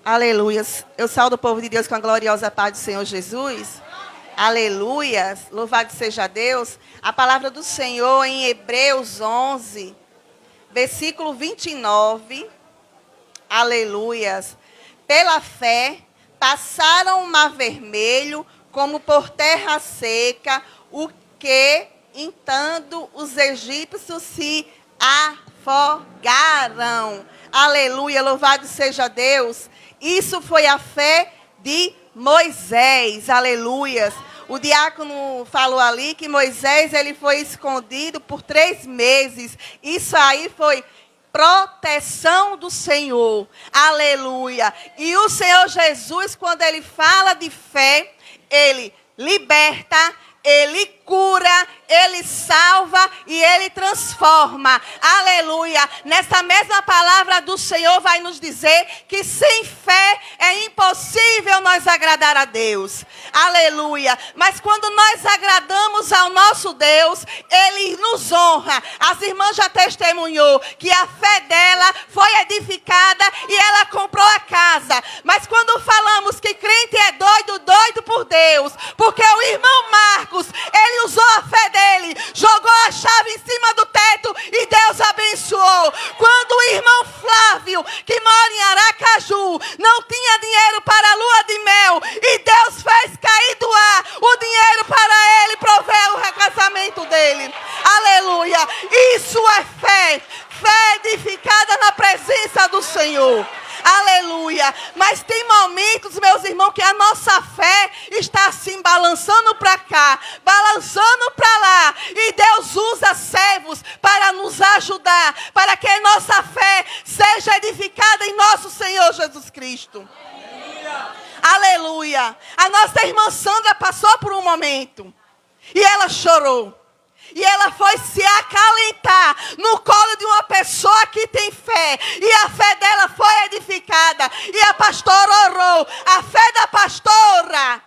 Aleluias. Eu saúdo o povo de Deus com a gloriosa paz do Senhor Jesus. Aleluias. Louvado seja Deus. A palavra do Senhor em Hebreus 11, versículo 29. Aleluias. Pela fé, passaram o mar vermelho como por terra seca, o que, entanto, os egípcios se afogaram. Aleluia, louvado seja Deus. Isso foi a fé de Moisés. Aleluias. O diácono falou ali que Moisés ele foi escondido por 3 meses. Isso aí foi proteção do Senhor. Aleluia. E o Senhor Jesus, quando ele fala de fé, ele liberta, ele cura, ele salva e ele transforma. Aleluia. Nessa mesma palavra do Senhor vai nos dizer que sem fé é impossível nós agradar a Deus. Aleluia. Mas quando nós agradamos ao nosso Deus, ele nos honra. As irmãs já testemunhou que a fé dela foi edificada e ela comprou a casa. Mas quando falamos que crente é doido, doido por Deus, porque o irmão Marcos, ele usou a fé dele, jogou a chave em cima do teto e Deus abençoou. Quando o irmão Flávio, que mora em Aracaju, não tinha dinheiro para a lua de mel e Deus fez cair do ar o dinheiro para ele prover o casamento dele. Aleluia. Isso é fé. Fé edificada na presença do Senhor. Aleluia. Mas tem momentos, meus irmãos, que a nossa fé está assim, balançando para cá, balançando para lá. E Deus usa servos para nos ajudar, para que a nossa fé seja edificada em nosso Senhor Jesus Cristo. Aleluia. A nossa irmã Sandra passou por um momento e ela chorou. E ela foi se acalentar no colo de uma pessoa que tem fé. E a fé dela foi edificada. E a pastora orou. A fé da pastora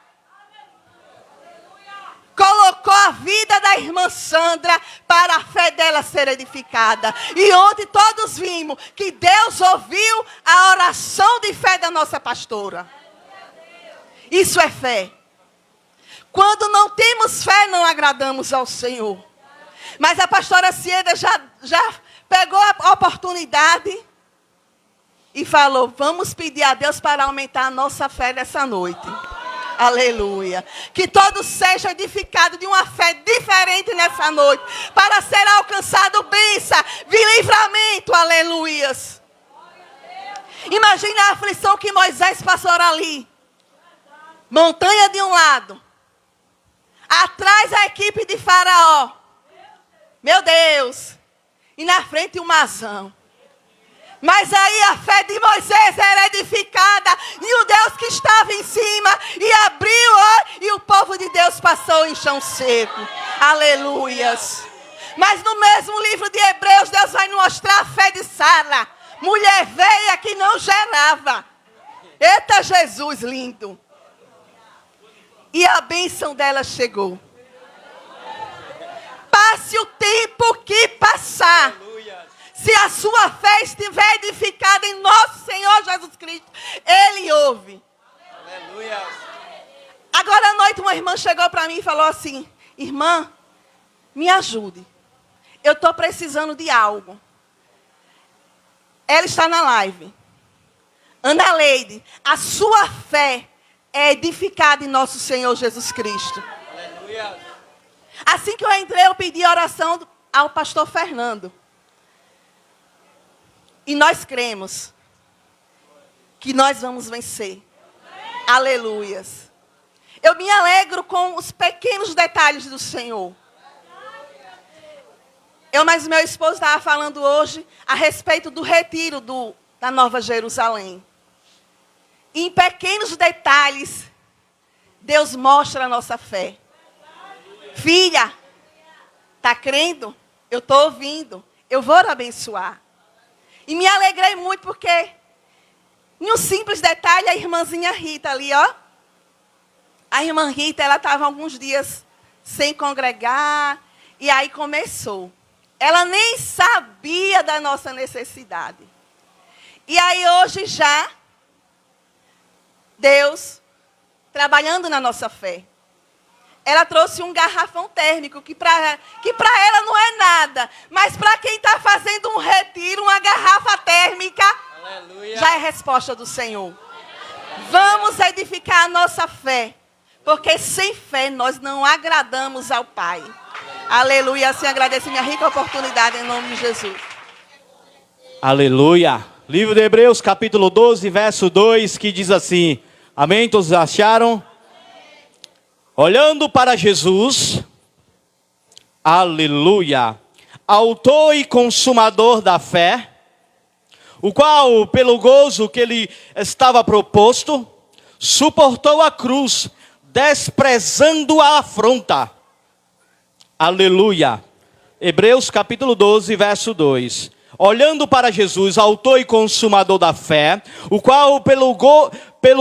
colocou a vida da irmã Sandra para a fé dela ser edificada. E ontem todos vimos que Deus ouviu a oração de fé da nossa pastora. Isso é fé. Quando não temos fé, não agradamos ao Senhor. Mas a pastora Cieda já pegou a oportunidade e falou, vamos pedir a Deus para aumentar a nossa fé nessa noite. Aleluia. Que todos sejam edificados de uma fé diferente nessa noite, para ser alcançado bênção de livramento. Aleluias. Imagina a aflição que Moisés passou ali. Montanha de um lado. Atrás a equipe de Faraó. Meu Deus. E na frente o marzão. Mas aí a fé de Moisés era edificada. E o Deus que estava em cima. E abriu, e o povo de Deus passou em chão seco. Aleluias. Mas no mesmo livro de Hebreus, Deus vai nos mostrar a fé de Sara. Mulher velha que não gerava. Eita Jesus lindo. E a bênção dela chegou. Passe o tempo que passar. Se a sua fé estiver edificada em nosso Senhor Jesus Cristo, Ele ouve. Aleluia. Agora à noite uma irmã chegou para mim e falou assim, irmã, me ajude. Eu estou precisando de algo. Ela está na live. Ana Leide, a sua fé é edificada em nosso Senhor Jesus Cristo. Aleluia. Assim que eu entrei, eu pedi oração ao pastor Fernando. E nós cremos que nós vamos vencer. Aleluias. Eu me alegro com os pequenos detalhes do Senhor. Mas meu esposo estava falando hoje a respeito do retiro da Nova Jerusalém. E em pequenos detalhes, Deus mostra a nossa fé. Filha, está crendo? Eu estou ouvindo. Eu vou te abençoar. E me alegrei muito porque, em um simples detalhe, a irmãzinha Rita ali, a irmã Rita, ela estava alguns dias sem congregar. E aí começou. Ela nem sabia da nossa necessidade. E aí hoje já Deus trabalhando na nossa fé. Ela trouxe um garrafão térmico, que para ela não é nada. Mas para quem está fazendo um retiro, uma garrafa térmica, aleluia, já é resposta do Senhor. Vamos edificar a nossa fé. Porque sem fé nós não agradamos ao Pai. Aleluia. Assim agradeço minha rica oportunidade em nome de Jesus. Aleluia. Livro de Hebreus, capítulo 12, verso 2, que diz assim. Amém? Todos acharam? Olhando para Jesus, aleluia, autor e consumador da fé, o qual, pelo gozo que lhe estava proposto, suportou a cruz, desprezando a afronta. Aleluia. Hebreus capítulo 12, verso 2. Olhando para Jesus, autor e consumador da fé, o qual pelo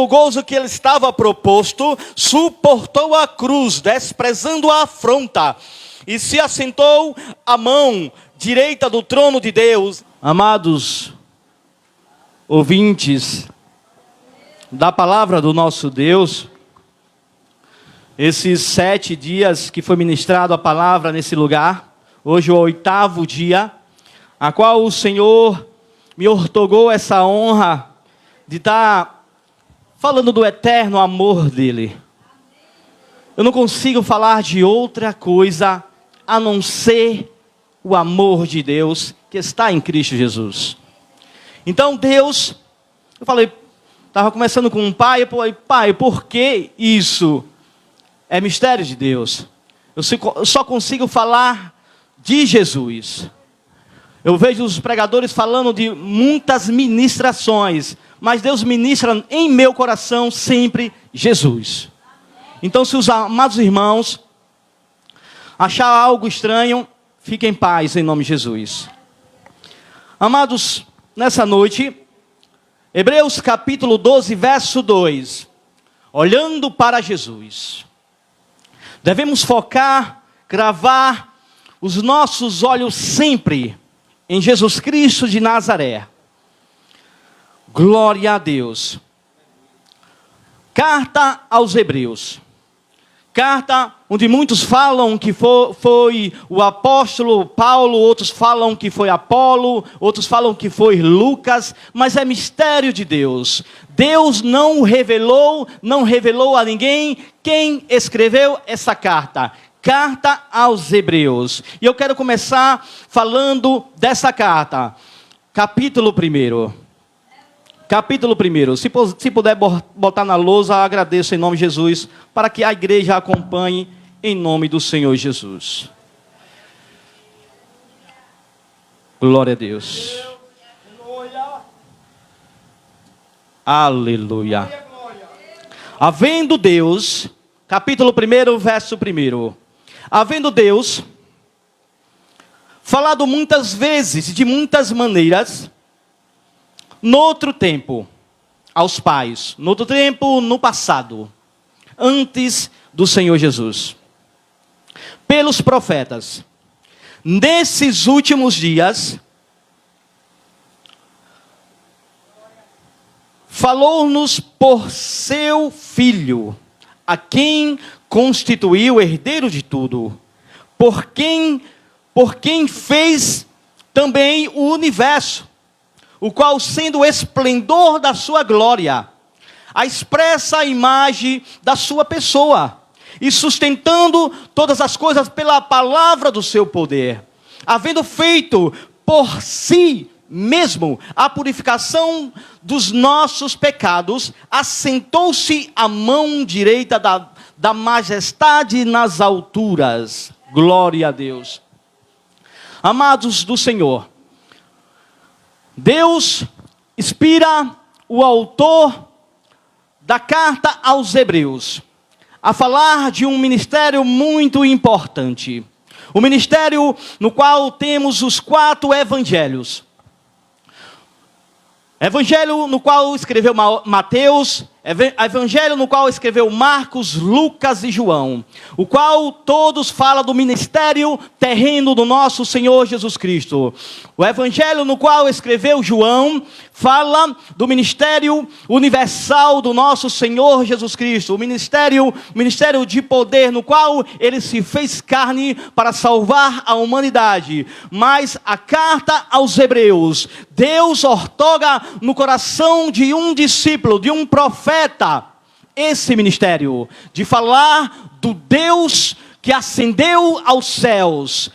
gozo que ele estava proposto, suportou a cruz, desprezando a afronta, e se assentou à mão direita do trono de Deus. Amados ouvintes da palavra do nosso Deus, esses 7 dias que foi ministrado a palavra nesse lugar, hoje é o 8º dia, a qual o Senhor me outorgou essa honra de estar falando do eterno amor dEle. Eu não consigo falar de outra coisa a não ser o amor de Deus que está em Cristo Jesus. Então Deus, eu falei, estava conversando com um pai, eu falei, pai, por que isso? É mistério de Deus. Eu só consigo falar de Jesus. Eu vejo os pregadores falando de muitas ministrações, mas Deus ministra em meu coração sempre Jesus. Então, se os amados irmãos achar algo estranho, fiquem em paz em nome de Jesus. Amados, nessa noite, Hebreus capítulo 12, verso 2. Olhando para Jesus. Devemos focar, gravar os nossos olhos sempre em Jesus Cristo de Nazaré. Glória a Deus. Carta aos Hebreus. Carta onde muitos falam que foi o apóstolo Paulo, outros falam que foi Apolo, outros falam que foi Lucas, mas é mistério de Deus. Deus não revelou a ninguém quem escreveu essa carta. Carta aos Hebreus. E eu quero começar falando dessa carta. Capítulo 1. Capítulo 1. Se puder botar na lousa, agradeço em nome de Jesus, para que a igreja acompanhe em nome do Senhor Jesus. Glória a Deus. Aleluia. Havendo Deus, capítulo 1, verso 1. Havendo Deus falado muitas vezes, de muitas maneiras, noutro tempo, aos pais, noutro tempo, no passado, antes do Senhor Jesus, pelos profetas, nesses últimos dias, falou-nos por seu Filho, a quem constituiu herdeiro de tudo, por quem fez também o universo, o qual, sendo o esplendor da sua glória, a expressa imagem da sua pessoa, e sustentando todas as coisas pela palavra do seu poder, havendo feito por si mesmo a purificação dos nossos pecados, assentou-se à mão direita da majestade nas alturas. Glória a Deus. Amados do Senhor, Deus inspira o autor da carta aos Hebreus a falar de um ministério muito importante. O ministério no qual temos os 4 evangelhos. Evangelho no qual escreveu Mateus, Evangelho no qual escreveu Marcos, Lucas e João, o qual todos falam do ministério terreno do nosso Senhor Jesus Cristo. O Evangelho no qual escreveu João fala do ministério universal do nosso Senhor Jesus Cristo, o ministério de poder no qual ele se fez carne para salvar a humanidade. Mas a carta aos Hebreus, Deus ortoga no coração de um discípulo, de um profeta, esse ministério de falar do Deus que ascendeu aos céus,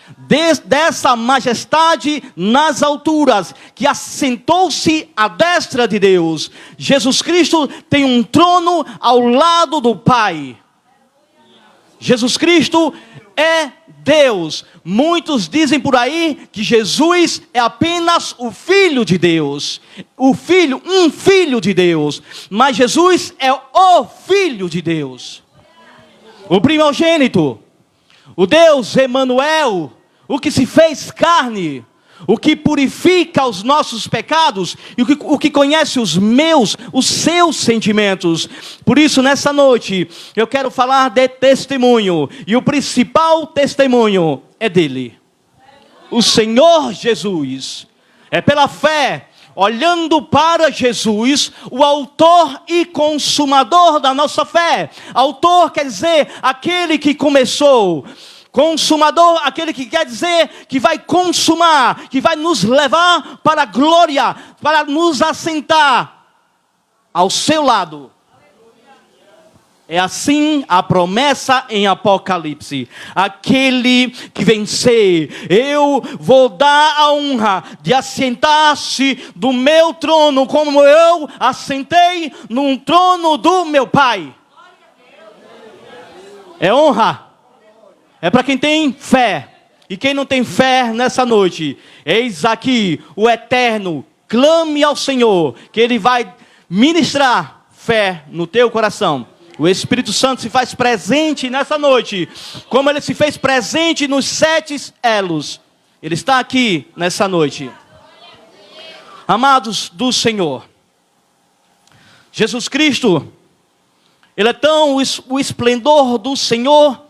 dessa majestade nas alturas, que assentou-se à destra de Deus. Jesus Cristo tem um trono ao lado do Pai. Jesus Cristo é Deus. Muitos dizem por aí que Jesus é apenas o Filho de Deus. Um filho de Deus. Mas Jesus é o Filho de Deus. O primogênito. O Deus Emanuel, o que se fez carne, o que purifica os nossos pecados e o que conhece os seus sentimentos. Por isso, nessa noite, eu quero falar de testemunho, e o principal testemunho é dele, o Senhor Jesus. É pela fé, olhando para Jesus, o autor e consumador da nossa fé. Autor quer dizer aquele que começou. Consumador, aquele que quer dizer que vai consumar, que vai nos levar para a glória, para nos assentar ao seu lado. É assim a promessa em Apocalipse. Aquele que vencer, eu vou dar a honra de assentar-se do meu trono, como eu assentei no trono do meu Pai. É honra. É para quem tem fé. E quem não tem fé nessa noite, eis aqui o Eterno, clame ao Senhor, que Ele vai ministrar fé no teu coração. O Espírito Santo se faz presente nessa noite, como Ele se fez presente nos 7 elos. Ele está aqui nessa noite. Amados do Senhor, Jesus Cristo, Ele é tão, o esplendor do Senhor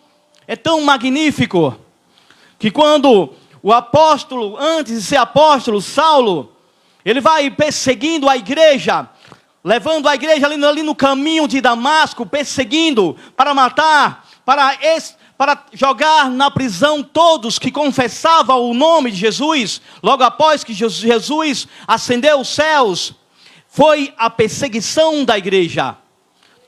é tão magnífico, que quando o apóstolo, antes de ser apóstolo, Saulo, ele vai perseguindo a igreja, levando a igreja ali no caminho de Damasco, perseguindo, para matar, para jogar na prisão todos que confessavam o nome de Jesus. Logo após que Jesus ascendeu aos céus, foi a perseguição da igreja.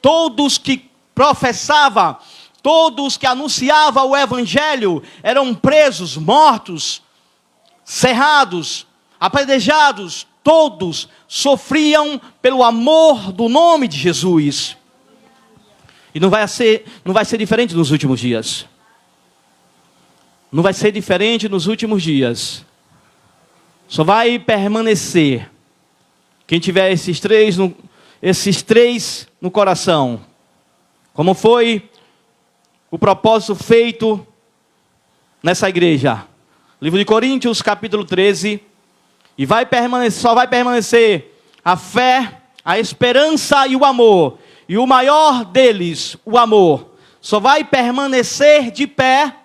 Todos que professavam, todos que anunciavam o evangelho eram presos, mortos, cerrados, apedrejados. Todos sofriam pelo amor do nome de Jesus. E não vai ser diferente nos últimos dias. Não vai ser diferente nos últimos dias. Só vai permanecer quem tiver esses três no coração. Como foi o propósito feito nessa igreja. Livro de Coríntios, capítulo 13. E só vai permanecer a fé, a esperança e o amor. E o maior deles, o amor. Só vai permanecer de pé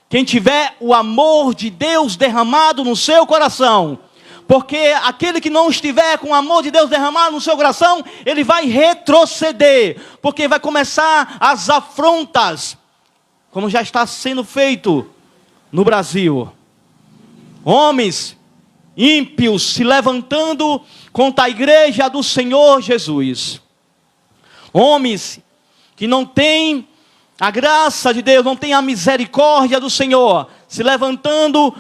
quem tiver o amor de Deus derramado no seu coração. Porque aquele que não estiver com o amor de Deus derramado no seu coração, ele vai retroceder. Porque vai começar as afrontas, como já está sendo feito no Brasil. Homens ímpios se levantando contra a igreja do Senhor Jesus. Homens que não têm a graça de Deus, não têm a misericórdia do Senhor, se levantando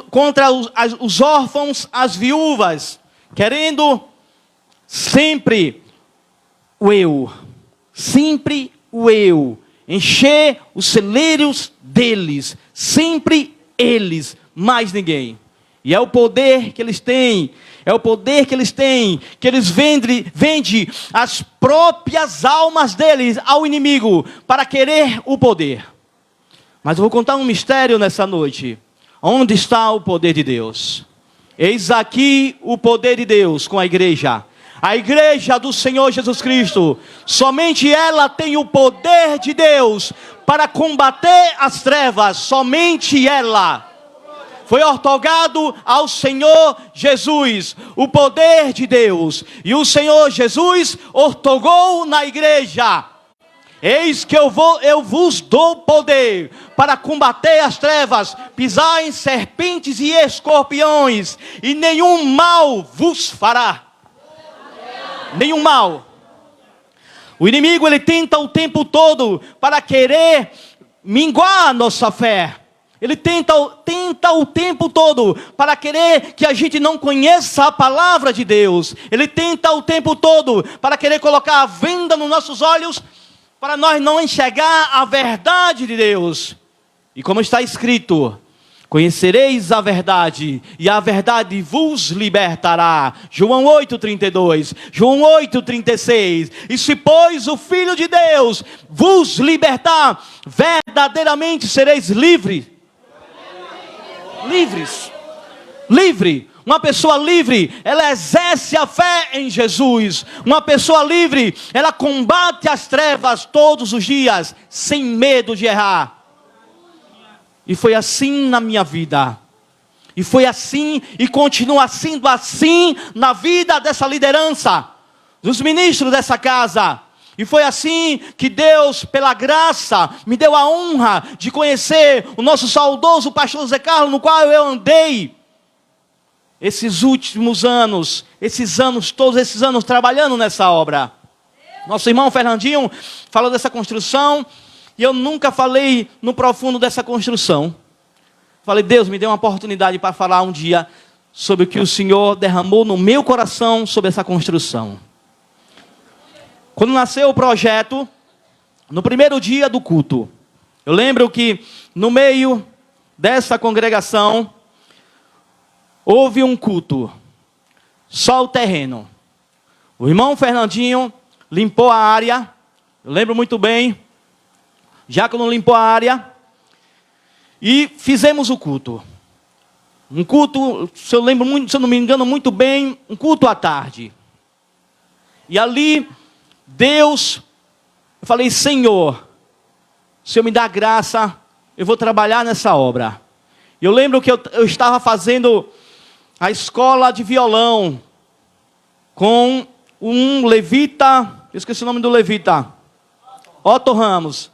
contra os órfãos, as viúvas, querendo sempre o eu, encher os celeiros deles, sempre eles, mais ninguém. E é o poder que eles têm, que eles vendem as próprias almas deles ao inimigo, para querer o poder. Mas eu vou contar um mistério nessa noite. Onde está o poder de Deus? Eis aqui o poder de Deus com a igreja. A igreja do Senhor Jesus Cristo, somente ela tem o poder de Deus para combater as trevas. Somente ela. Foi outorgado ao Senhor Jesus o poder de Deus. E o Senhor Jesus outorgou na igreja: eis que eu vos dou poder para combater as trevas, pisar em serpentes e escorpiões, e nenhum mal vos fará. Nenhum mal. O inimigo, ele tenta o tempo todo para querer minguar a nossa fé. Ele tenta o tempo todo para querer que a gente não conheça a palavra de Deus. Ele tenta o tempo todo para querer colocar a venda nos nossos olhos, para nós não enxergar a verdade de Deus. E como está escrito: conhecereis a verdade, e a verdade vos libertará. João 8,32, João 8,36. E se, pois, o Filho de Deus vos libertar, verdadeiramente sereis livres. Livre. Uma pessoa livre, ela exerce a fé em Jesus. Uma pessoa livre, ela combate as trevas todos os dias, sem medo de errar. E foi assim na minha vida. E foi assim e continua sendo assim na vida dessa liderança, dos ministros dessa casa. E foi assim que Deus, pela graça, me deu a honra de conhecer o nosso saudoso pastor Zé Carlos, no qual eu andei esses últimos anos, todos esses anos trabalhando nessa obra. Nosso irmão Fernandinho falou dessa construção, e eu nunca falei no profundo dessa construção. Falei: Deus, me deu uma oportunidade para falar um dia sobre o que o Senhor derramou no meu coração sobre essa construção. Quando nasceu o projeto, no primeiro dia do culto, eu lembro que no meio dessa congregação houve um culto, só o terreno. O irmão Fernandinho limpou a área, eu lembro muito bem. Diácono limpou a área e fizemos o culto. Um culto, se eu não me engano muito bem, um culto à tarde. E ali, Deus, eu falei: Senhor, se eu me dá graça, eu vou trabalhar nessa obra. Eu lembro que eu estava fazendo a escola de violão com um levita, eu esqueci o nome do levita, Otto Ramos.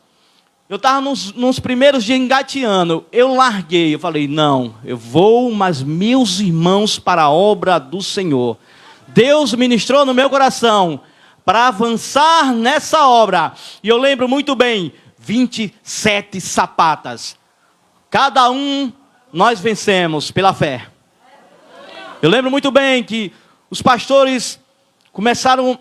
Eu estava nos primeiros dias engateando, eu larguei, eu falei: não, eu vou, mas meus irmãos, para a obra do Senhor. Deus ministrou no meu coração para avançar nessa obra. E eu lembro muito bem, 27 sapatas. Cada um nós vencemos pela fé. Eu lembro muito bem que os pastores começaram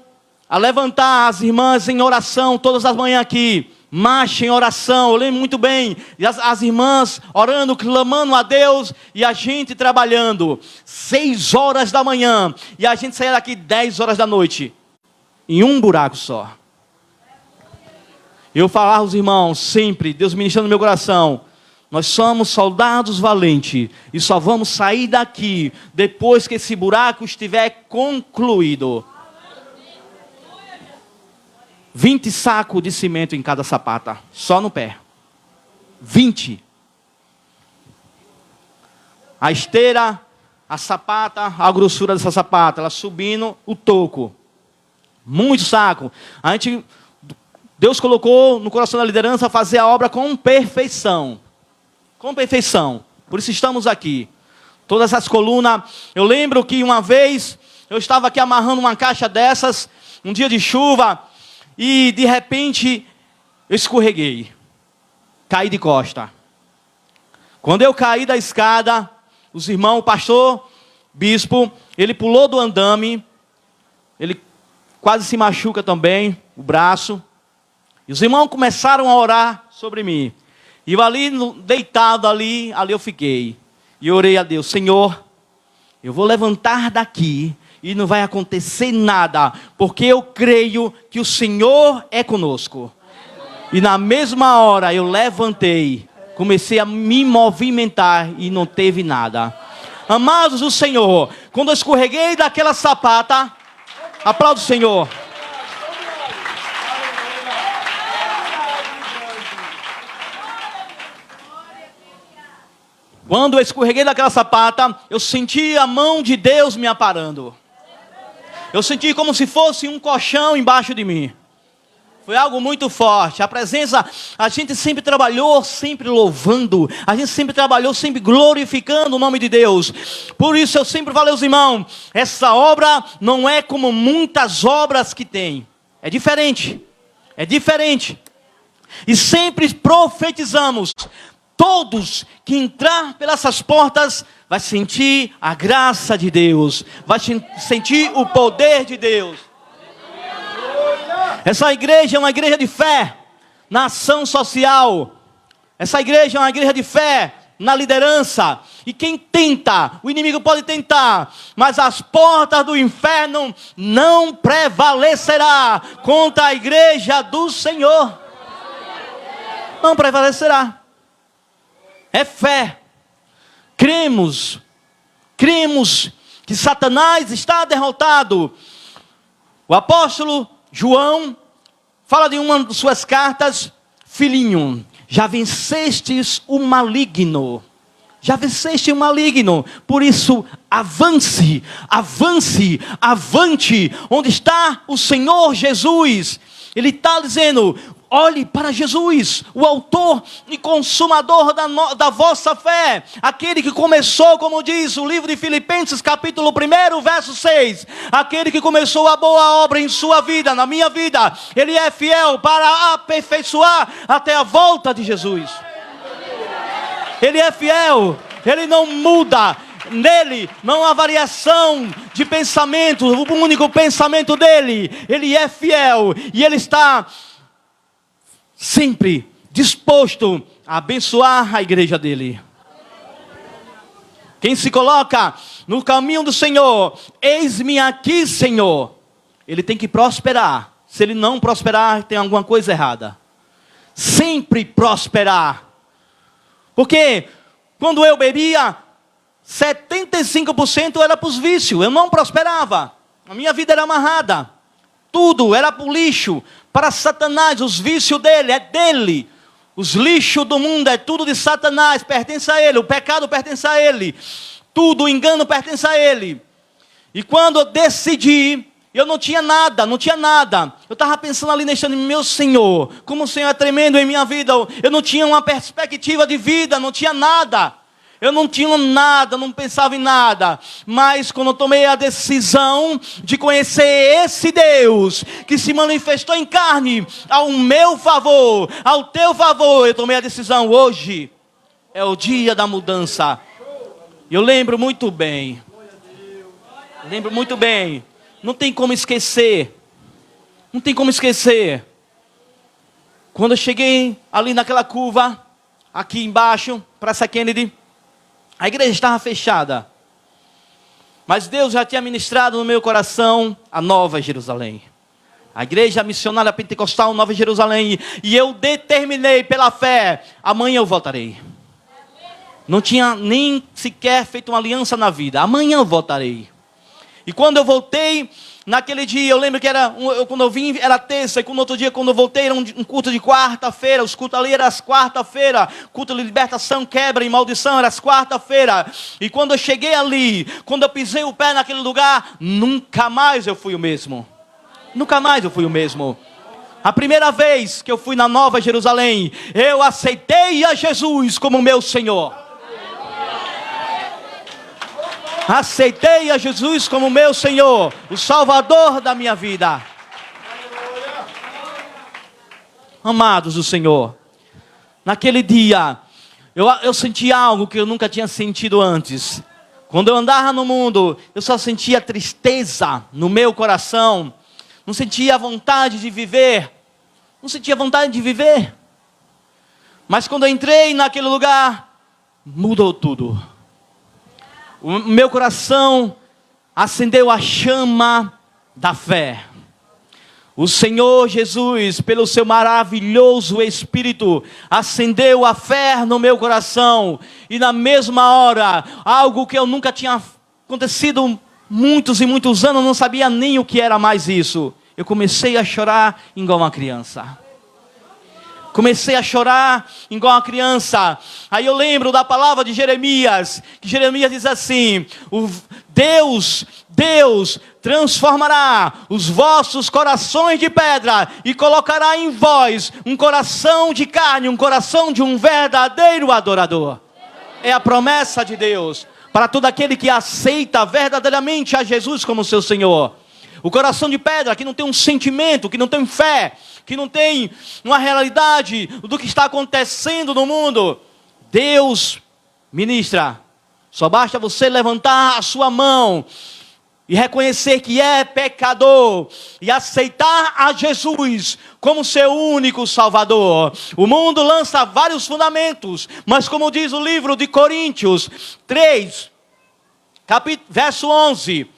a levantar as irmãs em oração todas as manhãs aqui. Marcha em oração, eu lembro muito bem, e as irmãs orando, clamando a Deus, e a gente trabalhando, 6 horas da manhã, e a gente saía daqui 10 horas da noite, em um buraco só. Eu falava aos irmãos, sempre, Deus ministrando no meu coração: nós somos soldados valentes, e só vamos sair daqui, depois que esse buraco estiver concluído. 20 sacos de cimento em cada sapata, só no pé. 20. A esteira, a sapata, a grossura dessa sapata, ela subindo o toco. Muito saco. Deus colocou no coração da liderança fazer a obra com perfeição. Com perfeição. Por isso estamos aqui. Todas as colunas. Eu lembro que uma vez eu estava aqui amarrando uma caixa dessas, um dia de chuva. E de repente eu escorreguei, caí de costa. Quando eu caí da escada, os irmãos, o pastor, bispo, ele pulou do andame, ele quase se machuca também, o braço. E os irmãos começaram a orar sobre mim. E eu ali, deitado ali eu fiquei. E orei a Deus: Senhor, eu vou levantar daqui e não vai acontecer nada, porque eu creio que o Senhor é conosco. E na mesma hora eu levantei, comecei a me movimentar e não teve nada. Amados do Senhor, quando eu escorreguei daquela sapata, Aplauda o Senhor. Quando eu escorreguei daquela sapata, eu senti a mão de Deus me aparando. Eu senti como se fosse um colchão embaixo de mim. Foi algo muito forte. A presença, a gente sempre trabalhou, sempre louvando. A gente sempre trabalhou, sempre glorificando o nome de Deus. Por isso eu sempre falei aos irmãos, essa obra não é como muitas obras que tem. É diferente. É diferente. E sempre profetizamos. Todos que entrar pelas portas vai sentir a graça de Deus, vai sentir o poder de Deus. Essa igreja é uma igreja de fé na ação social. Essa igreja é uma igreja de fé na liderança. E quem tenta, o inimigo pode tentar, mas as portas do inferno não prevalecerá contra a igreja do Senhor. Não prevalecerá. É fé. Cremos que Satanás está derrotado. O apóstolo João fala de uma de suas cartas: filhinho, já vencestes o maligno. Já venceste o maligno. Por isso, avance, avante. Onde está o Senhor Jesus? Ele está dizendo: olhe para Jesus, o autor e consumador da vossa fé. Aquele que começou, como diz o livro de Filipenses, capítulo 1, verso 6. Aquele que começou a boa obra em sua vida, na minha vida. Ele é fiel para aperfeiçoar até a volta de Jesus. Ele é fiel, ele não muda. Nele não há variação de pensamento. O único pensamento dele, ele é fiel. E ele está sempre disposto a abençoar a igreja dele. Quem se coloca no caminho do Senhor, eis-me aqui, Senhor, ele tem que prosperar. Se ele não prosperar, tem alguma coisa errada. Sempre prosperar. Porque quando eu bebia, 75% era para os vícios. Eu não prosperava. A minha vida era amarrada. Tudo era para o lixo, para Satanás. Os vícios dele, é dele. Os lixos do mundo é tudo de Satanás, pertence a ele. O pecado pertence a ele. Tudo, o engano pertence a ele. E quando eu decidi, eu não tinha nada. Eu estava pensando ali neste ano, meu Senhor, como o Senhor é tremendo em minha vida. Eu não tinha uma perspectiva de vida, não tinha nada. Eu não tinha nada, não pensava em nada. Mas quando eu tomei a decisão de conhecer esse Deus, que se manifestou em carne, ao meu favor, ao teu favor, eu tomei a decisão. Hoje é o dia da mudança. Eu lembro muito bem. Não tem como esquecer. Quando eu cheguei ali naquela curva, aqui embaixo, Praça Kennedy, a igreja estava fechada. Mas Deus já tinha ministrado no meu coração a Nova Jerusalém. A igreja missionária pentecostal Nova Jerusalém. E eu determinei pela fé, amanhã eu voltarei. Não tinha nem sequer feito uma aliança na vida. Amanhã eu voltarei. E quando eu voltei, naquele dia, eu lembro que quando eu vim era terça, e no outro dia, quando eu voltei, era um culto de quarta-feira. Os cultos ali eram as quarta-feira. Culto de libertação, quebra e maldição, era as quarta-feira. E quando eu cheguei ali, quando eu pisei o pé naquele lugar, nunca mais eu fui o mesmo. A primeira vez que eu fui na Nova Jerusalém, eu aceitei a Jesus como meu Senhor. Aceitei a Jesus como meu Senhor, o Salvador da minha vida. Amados do Senhor, naquele dia, eu senti algo que eu nunca tinha sentido antes. Quando eu andava no mundo, eu só sentia tristeza no meu coração. Não sentia vontade de viver. Mas quando eu entrei naquele lugar, mudou tudo. O meu coração acendeu a chama da fé. O Senhor Jesus, pelo seu maravilhoso Espírito, acendeu a fé no meu coração. E na mesma hora, algo que eu nunca tinha acontecido muitos e muitos anos, eu não sabia nem o que era mais isso. Eu comecei a chorar igual uma criança. Comecei a chorar igual uma criança. Aí eu lembro da palavra de Jeremias, que Jeremias diz assim: Deus transformará os vossos corações de pedra e colocará em vós um coração de carne, um coração de um verdadeiro adorador. É a promessa de Deus para todo aquele que aceita verdadeiramente a Jesus como seu Senhor. O coração de pedra que não tem um sentimento, que não tem fé, que não tem uma realidade do que está acontecendo no mundo. Deus ministra. Só basta você levantar a sua mão e reconhecer que é pecador e aceitar a Jesus como seu único Salvador. O mundo lança vários fundamentos, mas como diz o livro de Coríntios 3, verso 11...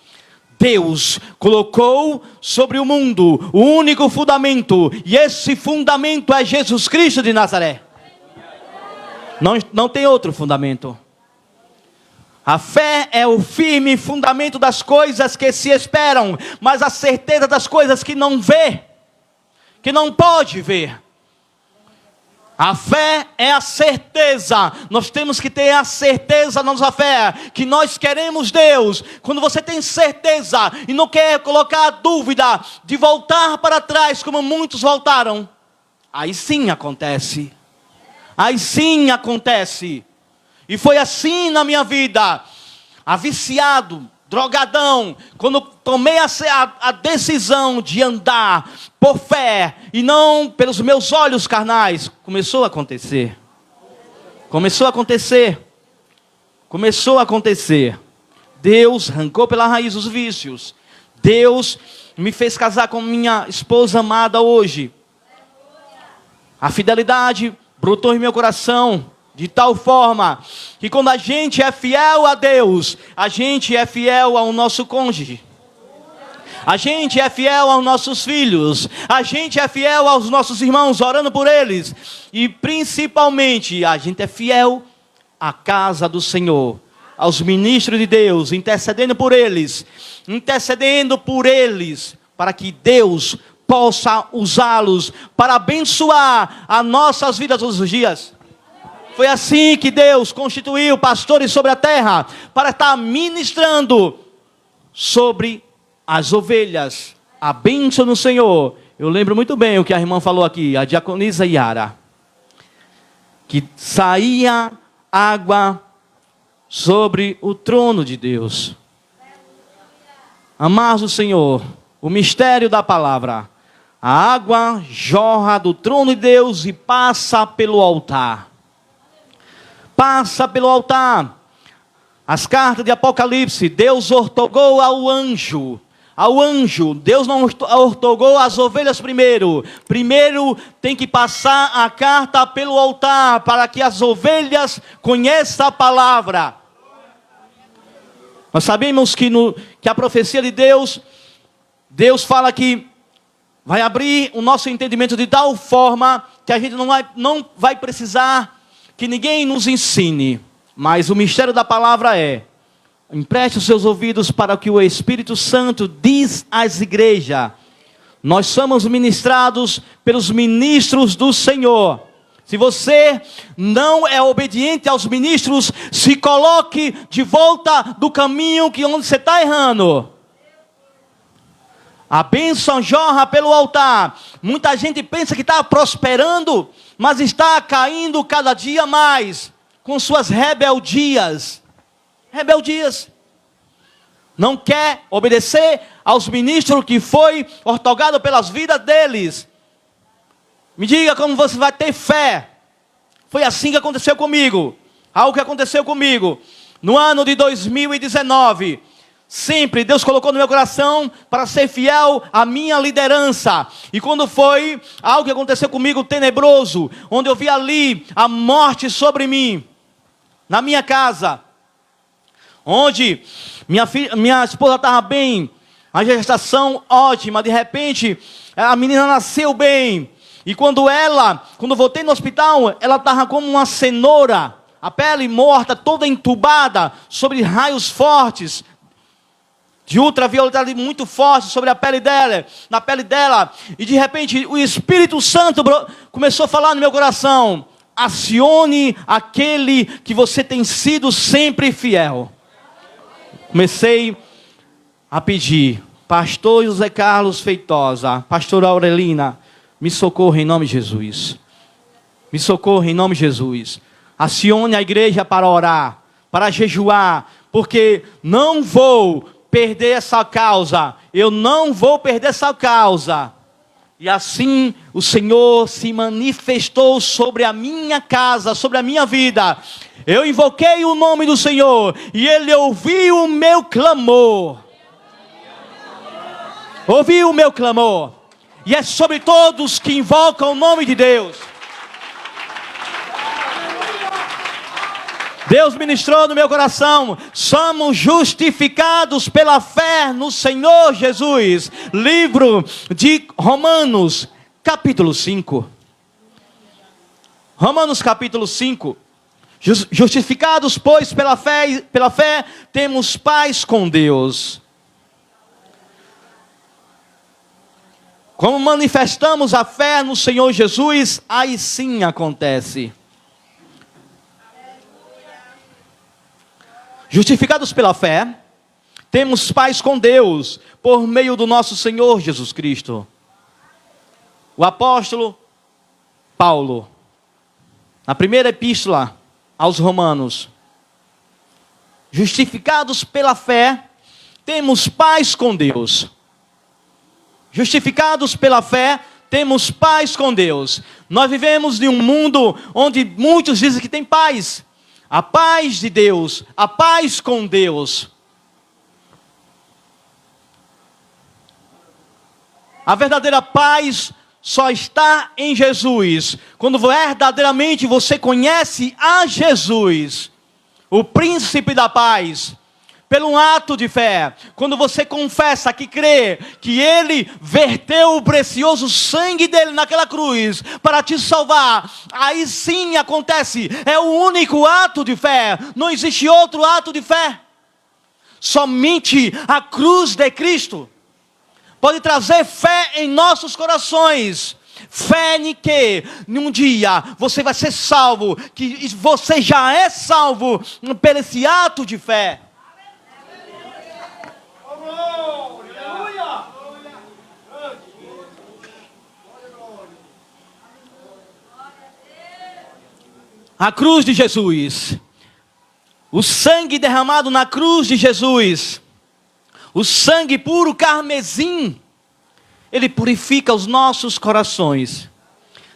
Deus colocou sobre o mundo o único fundamento, e esse fundamento é Jesus Cristo de Nazaré. Não tem outro fundamento. A fé é o firme fundamento das coisas que se esperam, mas a certeza das coisas que não vê, que não pode ver. A fé é a certeza. Nós temos que ter a certeza na nossa fé que nós queremos Deus. Quando você tem certeza e não quer colocar a dúvida de voltar para trás como muitos voltaram, aí sim acontece. Aí sim acontece. E foi assim na minha vida. Viciado, drogadão, quando tomei a decisão de andar por fé e não pelos meus olhos carnais, começou a acontecer. Deus arrancou pela raiz os vícios. Deus me fez casar com minha esposa amada hoje. A fidelidade brotou em meu coração de tal forma que quando a gente é fiel a Deus, a gente é fiel ao nosso cônjuge. A gente é fiel aos nossos filhos. A gente é fiel aos nossos irmãos, orando por eles. E principalmente, a gente é fiel à casa do Senhor, aos ministros de Deus, intercedendo por eles, para que Deus possa usá-los para abençoar as nossas vidas todos os dias. Foi assim que Deus constituiu pastores sobre a terra, para estar ministrando sobre as ovelhas, a bênção do Senhor. Eu lembro muito bem o que a irmã falou aqui, a diaconisa Yara, que saía água sobre o trono de Deus. Amados do Senhor, o mistério da palavra, a água jorra do trono de Deus e passa pelo altar. Passa pelo altar. As cartas de Apocalipse, Deus ortogou ao anjo. Deus não ortogou as ovelhas primeiro. Primeiro tem que passar a carta pelo altar, para que as ovelhas conheçam a palavra. Nós sabemos que a profecia de Deus fala que vai abrir o nosso entendimento de tal forma que a gente não vai precisar que ninguém nos ensine. Mas o mistério da palavra empreste os seus ouvidos para o que o Espírito Santo diz às igrejas. Nós somos ministrados pelos ministros do Senhor. Se você não é obediente aos ministros, se coloque de volta do caminho onde você está errando. A bênção jorra pelo altar. Muita gente pensa que está prosperando, mas está caindo cada dia mais com suas rebeldias. Não quer obedecer aos ministros que foi ortogado pelas vidas deles. Me diga como você vai ter fé. Foi assim que aconteceu comigo. Algo que aconteceu comigo no ano de 2019. Sempre Deus colocou no meu coração para ser fiel à minha liderança. E quando foi algo que aconteceu comigo tenebroso, onde eu vi ali a morte sobre mim, na minha casa, onde minha esposa estava bem, a gestação ótima, de repente a menina nasceu bem. E quando voltei no hospital, ela estava como uma cenoura, a pele morta, toda entubada, sobre raios fortes. de ultravioleta muito forte sobre a pele dela, na pele dela. E de repente o Espírito Santo começou a falar no meu coração: acione aquele que você tem sido sempre fiel. Comecei a pedir: pastor José Carlos Feitosa, pastora Aurelina, me socorra em nome de Jesus. Me socorra em nome de Jesus. Acione a igreja para orar, para jejuar, porque não vou perder essa causa. Eu não vou perder essa causa. E assim o Senhor se manifestou sobre a minha casa, sobre a minha vida. Eu invoquei o nome do Senhor e Ele ouviu o meu clamor. Ouviu o meu clamor. E é sobre todos que invocam o nome de Deus. Deus ministrou no meu coração: somos justificados pela fé no Senhor Jesus. Livro de Romanos, capítulo 5. Romanos, capítulo 5. Justificados, pois, pela fé, temos paz com Deus. Como manifestamos a fé no Senhor Jesus, aí sim acontece. Justificados pela fé, temos paz com Deus, por meio do nosso Senhor Jesus Cristo. O apóstolo Paulo, na primeira epístola aos Romanos: justificados pela fé, temos paz com Deus. Justificados pela fé, temos paz com Deus. Nós vivemos em um mundo onde muitos dizem que tem paz. A paz de Deus, a paz com Deus. A verdadeira paz só está em Jesus. Quando verdadeiramente você conhece a Jesus, o príncipe da paz, pelo ato de fé. Quando você confessa que crê que Ele verteu o precioso sangue dele naquela cruz para te salvar, aí sim acontece. É o único ato de fé. Não existe outro ato de fé. Somente a cruz de Cristo pode trazer fé em nossos corações. Fé em que num dia você vai ser salvo, que você já é salvo por esse ato de fé. A cruz de Jesus, o sangue derramado na cruz de Jesus, o sangue puro carmesim, ele purifica os nossos corações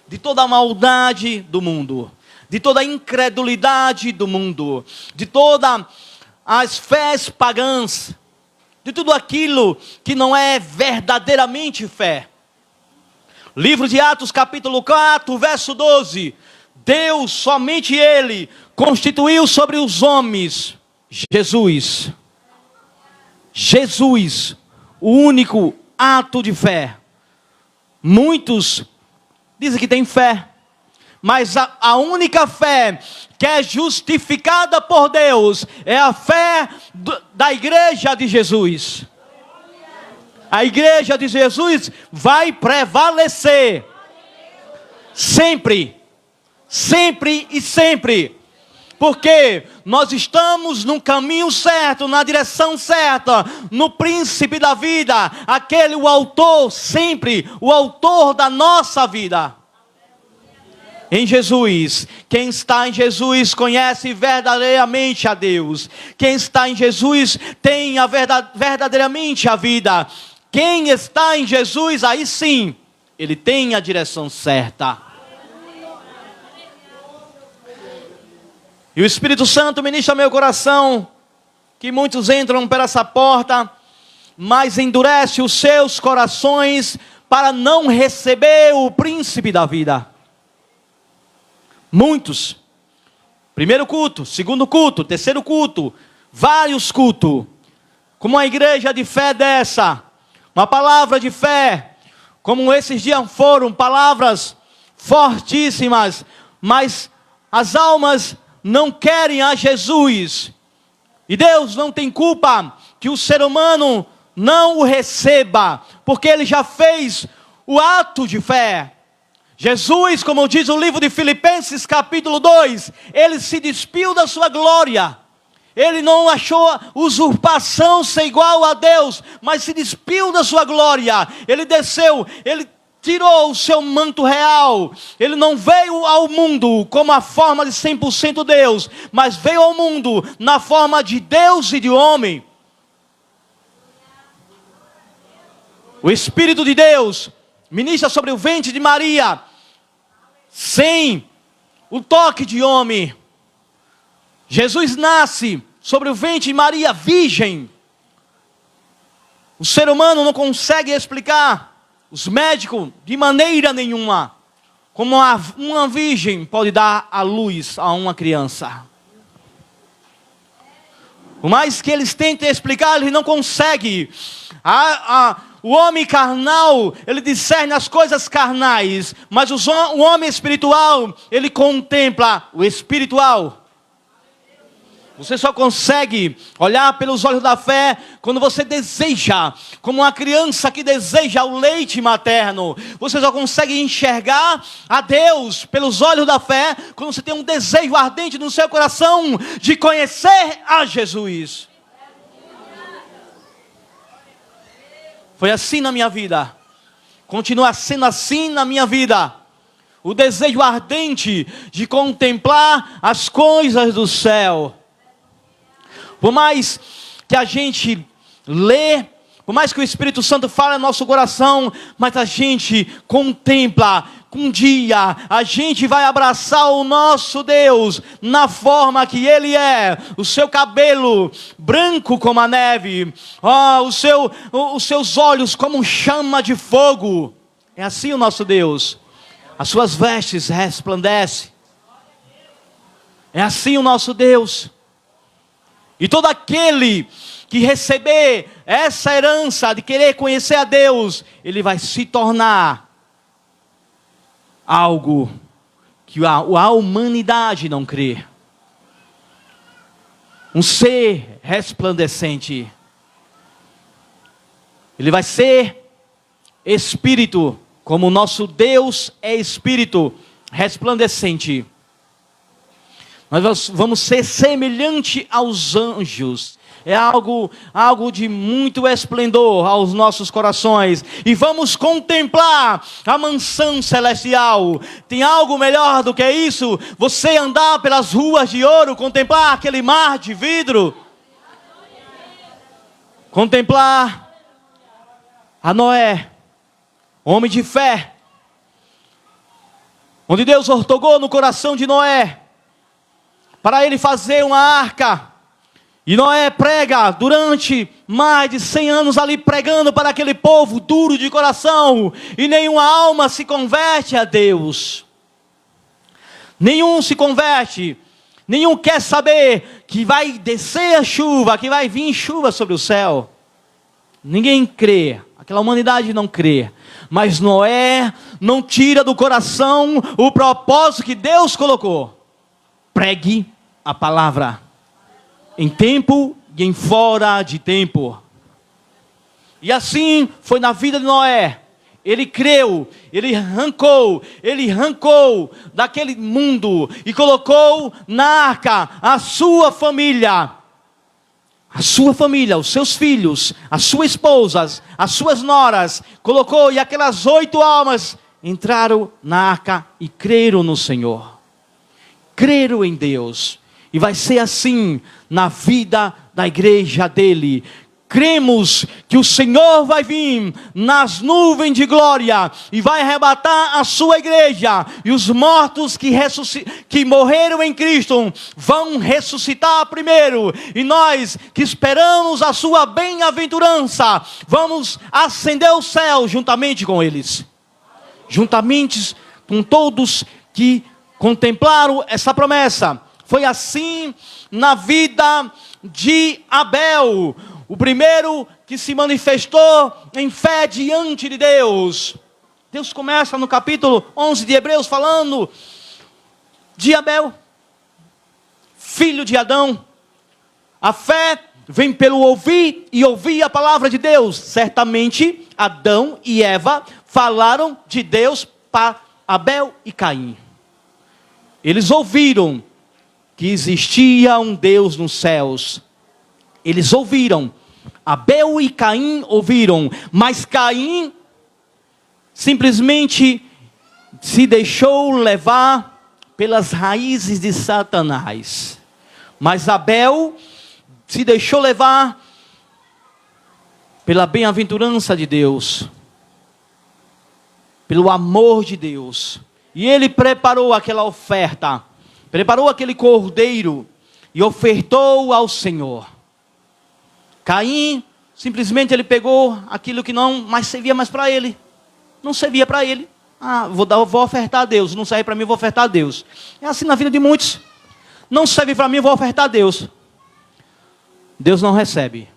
de toda a maldade do mundo, de toda a incredulidade do mundo, de todas as fés pagãs, de tudo aquilo que não é verdadeiramente fé. Livro de Atos, capítulo 4, verso 12. Deus, somente Ele, constituiu sobre os homens Jesus. Jesus, o único ato de fé. Muitos dizem que têm fé, mas a única fé que é justificada por Deus é a fé da igreja de Jesus. A igreja de Jesus vai prevalecer sempre, sempre e sempre, porque nós estamos no caminho certo, na direção certa, no príncipe da vida, aquele, o autor, sempre o autor da nossa vida. Em Jesus, quem está em Jesus conhece verdadeiramente a Deus. Quem está em Jesus tem verdadeiramente a vida. Quem está em Jesus, aí sim, ele tem a direção certa. E o Espírito Santo ministra meu coração que muitos entram por essa porta, mas endurece os seus corações para não receber o príncipe da vida. Muitos, primeiro culto, segundo culto, terceiro culto, vários cultos, como uma igreja de fé dessa, uma palavra de fé, como esses dias foram palavras fortíssimas, mas as almas não querem a Jesus, e Deus não tem culpa que o ser humano não o receba, porque ele já fez o ato de fé. Jesus, como diz o livro de Filipenses capítulo 2, ele se despiu da sua glória. Ele não achou usurpação ser igual a Deus, mas se despiu da sua glória. Ele desceu, ele tirou o seu manto real. Ele não veio ao mundo como a forma de 100% Deus, mas veio ao mundo na forma de Deus e de homem. O Espírito de Deus ministra sobre o ventre de Maria, sem o toque de homem. Jesus nasce sobre o ventre de Maria, virgem. O ser humano não consegue explicar, os médicos, de maneira nenhuma, como uma virgem pode dar à luz a uma criança. Por mais que eles tentem explicar, eles não conseguem. O homem carnal, ele discerne as coisas carnais, mas o homem espiritual, ele contempla o espiritual. Você só consegue olhar pelos olhos da fé quando você deseja, como uma criança que deseja o leite materno. Você só consegue enxergar a Deus pelos olhos da fé quando você tem um desejo ardente no seu coração de conhecer a Jesus. Foi assim na minha vida, continua sendo assim na minha vida. O desejo ardente de contemplar as coisas do céu. Por mais que a gente lê, por mais que o Espírito Santo fale no nosso coração, mas a gente contempla, um dia a gente vai abraçar o nosso Deus na forma que Ele é. O seu cabelo branco como a neve, os seus olhos como chama de fogo. É assim o nosso Deus. As suas vestes resplandecem. É assim o nosso Deus. E todo aquele que receber essa herança de querer conhecer a Deus, ele vai se tornar algo que a humanidade não crê. Um ser resplandecente. Ele vai ser espírito, como o nosso Deus é espírito resplandecente. Nós vamos ser semelhante aos anjos. É algo de muito esplendor aos nossos corações. E vamos contemplar a mansão celestial. Tem algo melhor do que isso? Você andar pelas ruas de ouro, contemplar aquele mar de vidro. Contemplar a Noé, homem de fé. Onde Deus ortogou no coração de Noé para ele fazer uma arca. E Noé prega durante mais de 100 anos ali, pregando para aquele povo duro de coração. E nenhuma alma se converte a Deus. Nenhum se converte. Nenhum quer saber que vai descer a chuva, que vai vir chuva sobre o céu. Ninguém crê. Aquela humanidade não crê. Mas Noé não tira do coração o propósito que Deus colocou. Pregue a palavra, em tempo e em fora de tempo. E assim foi na vida de Noé. Ele creu, ele arrancou daquele mundo e colocou na arca a sua família. A sua família, os seus filhos, as suas esposas, as suas noras. Colocou, e aquelas 8 almas entraram na arca e creram no Senhor. Creram em Deus. E vai ser assim na vida da igreja dele. Cremos que o Senhor vai vir nas nuvens de glória e vai arrebatar a sua igreja. E os mortos que morreram em Cristo vão ressuscitar primeiro. E nós que esperamos a sua bem-aventurança, vamos ascender ao céu juntamente com eles. Juntamente com todos que contemplaram essa promessa. Foi assim na vida de Abel, o primeiro que se manifestou em fé diante de Deus. Deus começa no capítulo 11 de Hebreus falando de Abel, filho de Adão. A fé vem pelo ouvir e ouvir a palavra de Deus. Certamente, Adão e Eva falaram de Deus para Abel e Caim. Eles ouviram que existia um Deus nos céus. Eles ouviram. Abel e Caim ouviram. Mas Caim simplesmente se deixou levar pelas raízes de Satanás. Mas Abel se deixou levar pela bem-aventurança de Deus, pelo amor de Deus. E ele preparou aquela oferta, preparou aquele cordeiro e ofertou ao Senhor. Caim, simplesmente ele pegou aquilo que não mais servia mais para ele. Não servia para ele. Vou ofertar a Deus. Não serve para mim, vou ofertar a Deus. É assim na vida de muitos. Não serve para mim, vou ofertar a Deus. Deus não recebe.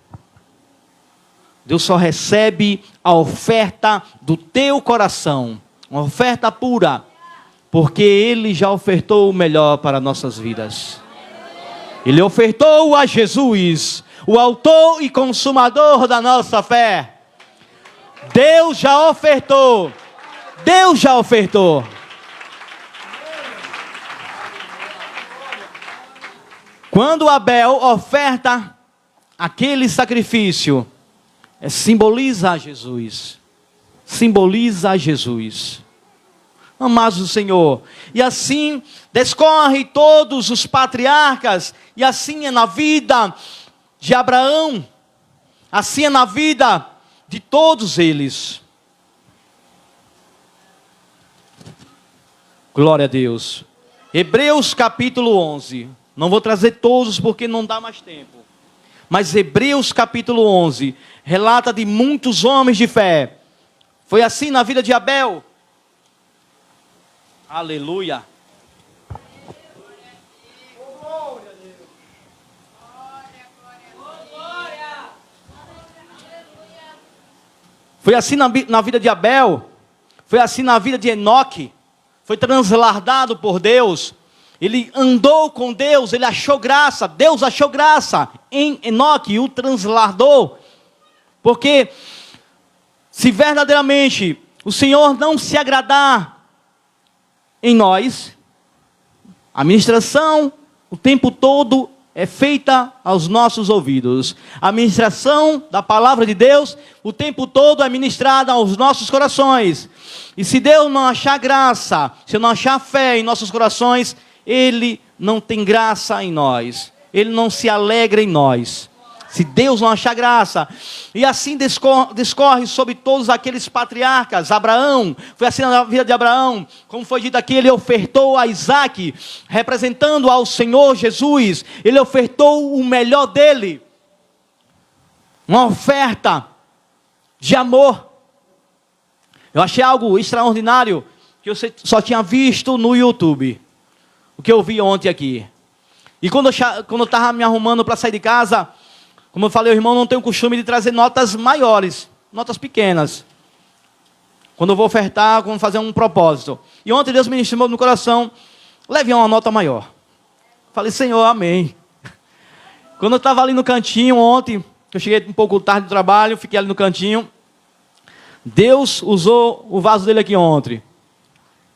Deus só recebe a oferta do teu coração. Uma oferta pura. Porque Ele já ofertou o melhor para nossas vidas. Ele ofertou a Jesus, o autor e consumador da nossa fé. Deus já ofertou. Deus já ofertou. Quando Abel oferta aquele sacrifício, simboliza a Jesus. Simboliza a Jesus. Amados do Senhor. E assim descorre todos os patriarcas. E assim é na vida de Abraão. Assim é na vida de todos eles. Glória a Deus. Hebreus capítulo 11. Não vou trazer todos porque não dá mais tempo. Mas Hebreus capítulo 11 relata de muitos homens de fé. Foi assim na vida de Abel. Aleluia. Foi assim na vida de Abel. Foi assim na vida de Enoque. Foi transladado por Deus. Ele andou com Deus. Ele achou graça. Deus achou graça em Enoque e o transladou. Porque se verdadeiramente o Senhor não se agradar em nós, a ministração o tempo todo é feita aos nossos ouvidos. A ministração da palavra de Deus o tempo todo é ministrada aos nossos corações. E se Deus não achar graça, se não achar fé em nossos corações, Ele não tem graça em nós. Ele não se alegra em nós. Se Deus não achar graça. E assim discorre sobre todos aqueles patriarcas. Abraão, foi assim na vida de Abraão. Como foi dito aqui, ele ofertou a Isaac, representando ao Senhor Jesus. Ele ofertou o melhor dele. Uma oferta de amor. Eu achei algo extraordinário, que eu só tinha visto no YouTube. O que eu vi ontem aqui. E quando eu estava me arrumando para sair de casa, como eu falei, o irmão não tem o costume de trazer notas maiores, notas pequenas. Quando eu vou ofertar, quando fazer um propósito. E ontem Deus me ministrou no coração, leve uma nota maior. Falei, Senhor, amém. Quando eu estava ali no cantinho ontem, eu cheguei um pouco tarde do trabalho, fiquei ali no cantinho. Deus usou o vaso dele aqui ontem.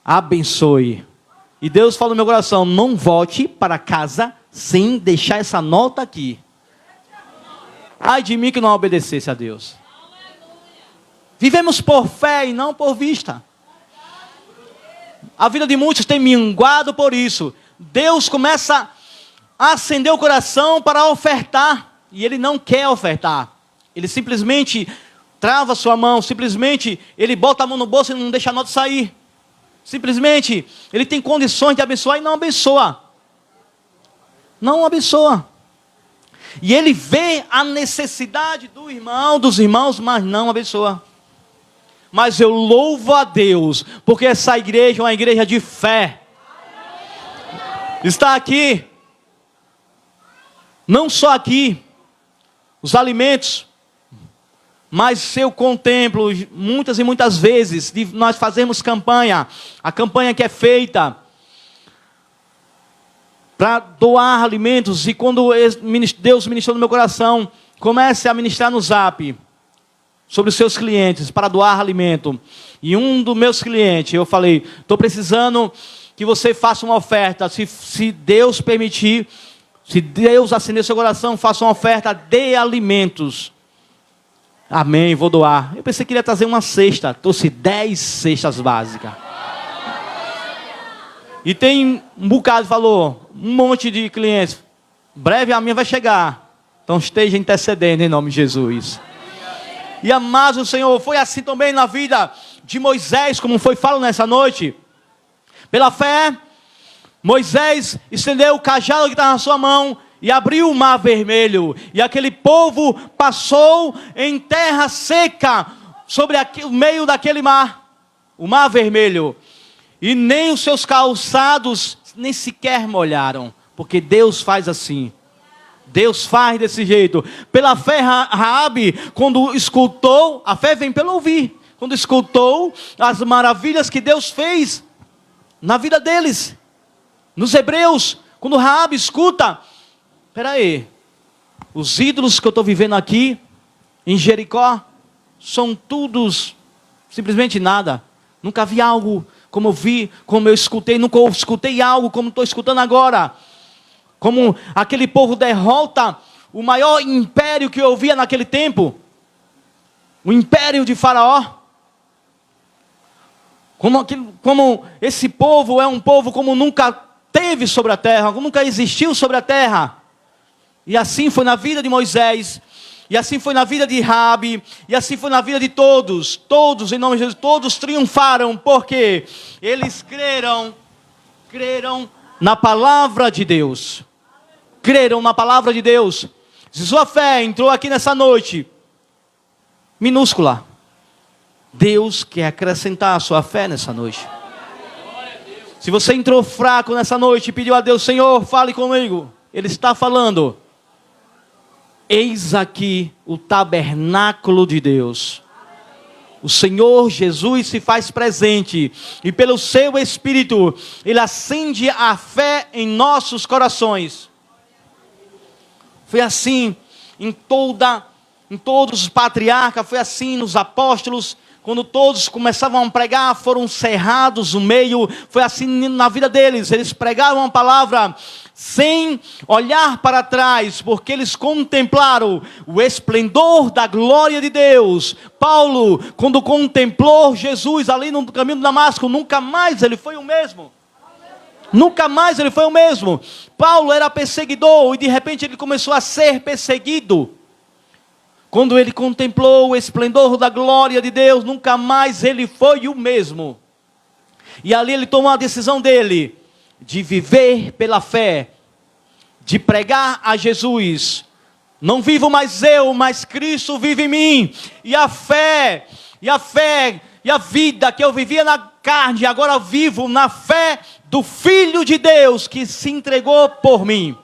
Abençoe. E Deus falou no meu coração, não volte para casa sem deixar essa nota aqui. Ai de mim que não obedecesse a Deus. Vivemos por fé e não por vista. A vida de muitos tem minguado por isso. Deus começa a acender o coração para ofertar. E Ele não quer ofertar. Ele simplesmente trava sua mão. Simplesmente Ele bota a mão no bolso e não deixa a nota sair. Simplesmente Ele tem condições de abençoar e não abençoa. Não abençoa. E Ele vê a necessidade do irmão, dos irmãos, mas não abençoa. Mas eu louvo a Deus, porque essa igreja é uma igreja de fé. Está aqui, não só aqui, os alimentos, mas eu contemplo muitas e muitas vezes, de nós fazermos campanha, a campanha que é feita para doar alimentos. E quando Deus ministrou no meu coração, comece a ministrar no Zap sobre os seus clientes para doar alimento. E um dos meus clientes, eu falei, estou precisando que você faça uma oferta. Se Deus permitir, se Deus acender seu coração, faça uma oferta de alimentos. Amém, vou doar. Eu pensei que iria trazer uma cesta. Trouxe 10 cestas básicas. E tem um bocado, falou, um monte de clientes. Breve a minha vai chegar. Então esteja intercedendo em nome de Jesus. E amados do Senhor, foi assim também na vida de Moisés, como foi falado nessa noite. Pela fé, Moisés estendeu o cajado que estava na sua mão e abriu o mar vermelho. E aquele povo passou em terra seca, sobre o meio daquele mar, o mar vermelho. E nem os seus calçados nem sequer molharam, porque Deus faz assim. Deus faz desse jeito. Pela fé, Raabe, quando escutou, a fé vem pelo ouvir. Quando escutou as maravilhas que Deus fez na vida deles. Nos hebreus, quando Raabe escuta, espera aí, os ídolos que eu estou vivendo aqui, em Jericó, são todos simplesmente nada. Nunca vi algo como eu vi, como eu escutei, nunca escutei algo como estou escutando agora. Como aquele povo derrota o maior império que eu via naquele tempo, o império de Faraó. Como esse povo é um povo como nunca teve sobre a terra, como nunca existiu sobre a terra. E assim foi na vida de Moisés, e assim foi na vida de Raabe, e assim foi na vida de todos. Todos, em nome de Jesus, todos triunfaram, porque eles creram na palavra de Deus. Creram na palavra de Deus. Se sua fé entrou aqui nessa noite, minúscula, Deus quer acrescentar a sua fé nessa noite. Se você entrou fraco nessa noite e pediu a Deus, Senhor, fale comigo, Ele está falando. Eis aqui o tabernáculo de Deus. O Senhor Jesus se faz presente, e pelo seu Espírito, Ele acende a fé em nossos corações. Foi assim em todos os patriarcas, foi assim nos apóstolos, quando todos começavam a pregar, foram cerrados no meio, foi assim na vida deles. Eles pregaram a palavra sem olhar para trás, porque eles contemplaram o esplendor da glória de Deus. Paulo, quando contemplou Jesus ali no caminho de Damasco, nunca mais ele foi o mesmo. Nunca mais ele foi o mesmo. Paulo era perseguidor e de repente ele começou a ser perseguido. Quando ele contemplou o esplendor da glória de Deus, nunca mais ele foi o mesmo. E ali ele tomou a decisão dele, de viver pela fé, de pregar a Jesus. Não vivo mais eu, mas Cristo vive em mim. E a fé, e a vida que eu vivia na carne, agora vivo na fé do Filho de Deus, que se entregou por mim.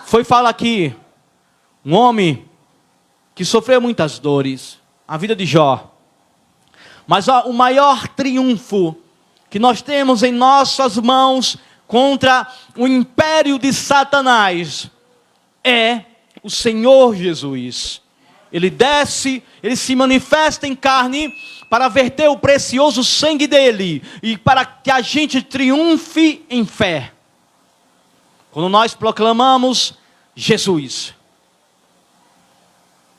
Foi falar aqui, um homem que sofreu muitas dores, a vida de Jó. Mas o maior triunfo que nós temos em nossas mãos contra o império de Satanás é o Senhor Jesus. Ele desce, ele se manifesta em carne para verter o precioso sangue dele e para que a gente triunfe em fé. Quando nós proclamamos Jesus,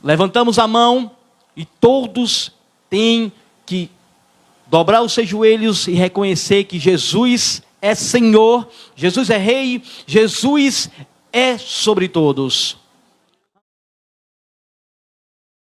levantamos a mão e todos têm que dobrar os seus joelhos e reconhecer que Jesus é Senhor, Jesus é Rei, Jesus é sobre todos.